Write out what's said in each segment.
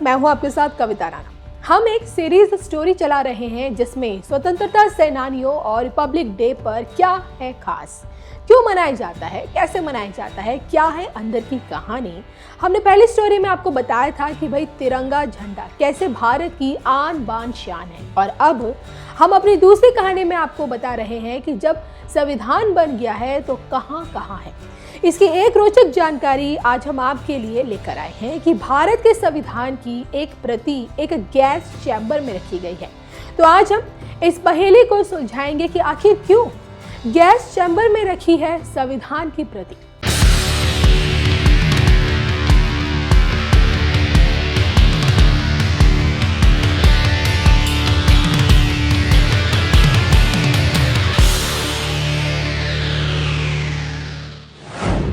मैं हूं आपके साथ कविता राणा। हम एक सीरीज स्टोरी चला रहे हैं जिसमें स्वतंत्रता सेनानियों और रिपब्लिक डे पर क्या है खास, क्यों मनाया जाता है, कैसे मनाया जाता है, क्या है अंदर की कहानी। हमने पहली स्टोरी में आपको बताया था कि भाई तिरंगा झंडा कैसे भारत की आन बान शान है, और अब हम अपनी दूसरी कहानी में आपको बता रहे हैं कि जब संविधान बन गया है तो कहां कहां है। इसकी एक रोचक जानकारी आज हम आपके लिए लेकर आए हैं कि भारत के संविधान की एक प्रति एक गैस चैम्बर में रखी गई है। तो आज हम इस पहेली को सुलझाएंगे कि आखिर क्यों गैस चैम्बर में रखी है संविधान की प्रति।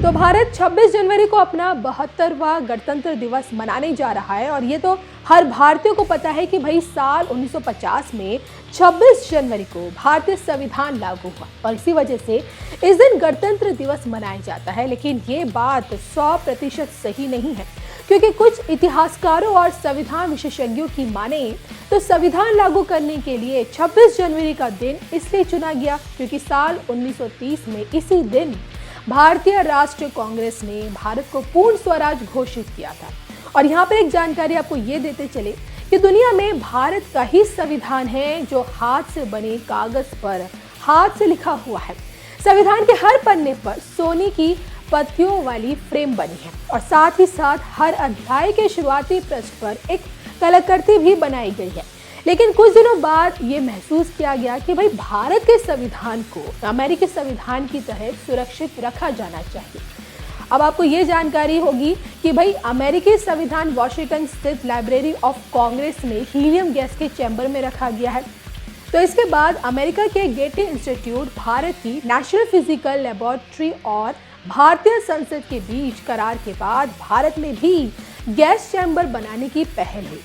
तो भारत 26 जनवरी को अपना 72वां गणतंत्र दिवस मनाने जा रहा है, और ये तो हर भारतीय को पता है कि भाई साल 1950 में 26 जनवरी को भारतीय संविधान लागू हुआ और इसी वजह से इस दिन गणतंत्र दिवस मनाया जाता है। लेकिन ये बात 100% सही नहीं है, क्योंकि कुछ इतिहासकारों और संविधान विशेषज्ञों की माने तो संविधान लागू करने के लिए 26 जनवरी का दिन इसलिए चुना गया क्योंकि साल 1930 में इसी दिन भारतीय राष्ट्रीय कांग्रेस ने भारत को पूर्ण स्वराज घोषित किया था। और यहाँ पर एक जानकारी आपको ये देते चले कि दुनिया में भारत का ही संविधान है जो हाथ से बने कागज पर हाथ से लिखा हुआ है। संविधान के हर पन्ने पर सोने की पत्तियों वाली फ्रेम बनी है और साथ ही साथ हर अध्याय के शुरुआती पृष्ठ पर एक कलाकृति भी बनाई गई है। लेकिन कुछ दिनों बाद ये महसूस किया गया कि भाई भारत के संविधान को अमेरिकी संविधान की तरह सुरक्षित रखा जाना चाहिए। अब आपको ये जानकारी होगी कि भाई अमेरिकी संविधान वॉशिंगटन स्थित लाइब्रेरी ऑफ कांग्रेस में हीलियम गैस के चैम्बर में रखा गया है। तो इसके बाद अमेरिका के गेटे इंस्टीट्यूट, भारत की नेशनल फिजिकल लेबोरेटरी और भारतीय संसद के बीच करार के बाद भारत में भी गैस चैम्बर बनाने की पहल हुई।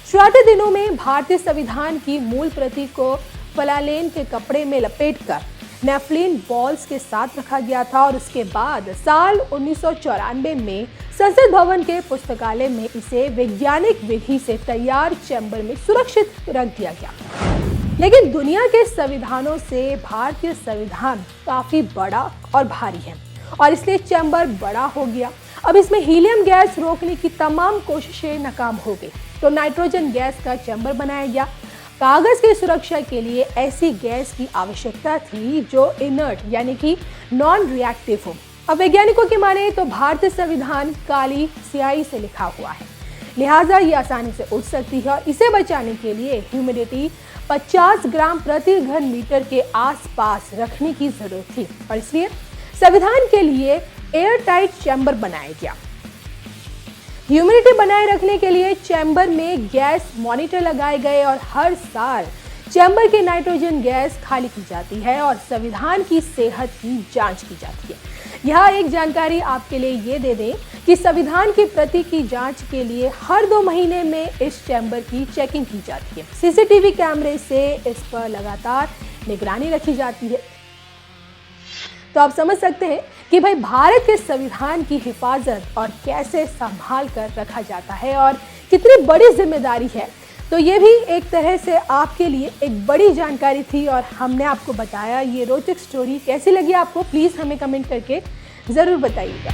शुरुआती दिनों में भारतीय संविधान की मूल प्रति को फलालेन के कपड़े में लपेटकर नेफ्लिन बॉल्स के साथ रखा गया था और उसके बाद साल 1994 में संसद भवन के पुस्तकालय में इसे वैज्ञानिक विधि से तैयार चैम्बर में सुरक्षित रख दिया गया। लेकिन दुनिया के संविधानों से भारतीय संविधान काफी बड़ा और भारी है और इसलिए चैम्बर बड़ा हो गया। अब इसमें हीलियम गैस रोकने की तमाम कोशिशें नाकाम हो गई, तो नाइट्रोजन गैस का चैम्बर बनाया गया। कागज की सुरक्षा के लिए ऐसी गैस की आवश्यकता थी जो इनर्ट यानी कि नॉन रिएक्टिव हो। अब वैज्ञानिकों की माने तो भारतीय संविधान काली स्याही से लिखा हुआ है, लिहाजा ये आसानी से उड़ सकती है और इसे बचाने के लिए ह्यूमिडिटी 50 ग्राम प्रति घन मीटर के आसपास रखने की जरूरत थी और इसलिए संविधान के लिए एयर टाइट चैम्बर बनाया गया। ह्यूमिडिटी बनाए रखने के लिए चैम्बर में गैस मॉनिटर लगाए गए और हर साल चैम्बर की नाइट्रोजन गैस खाली की जाती है और संविधान की सेहत की जांच की जाती है। यहाँ एक जानकारी आपके लिए ये दे दें कि संविधान की प्रति की जांच के लिए हर 2 महीने में इस चैम्बर की चेकिंग की जाती है। सीसीटीवी कैमरे से इस पर लगातार निगरानी रखी जाती है। तो आप समझ सकते हैं कि भाई भारत के संविधान की हिफाजत और कैसे संभाल कर रखा जाता है और कितनी बड़ी जिम्मेदारी है। तो ये भी एक तरह से आपके लिए एक बड़ी जानकारी थी और हमने आपको बताया। ये रोचक स्टोरी कैसी लगी आपको, प्लीज़ हमें कमेंट करके ज़रूर बताइएगा।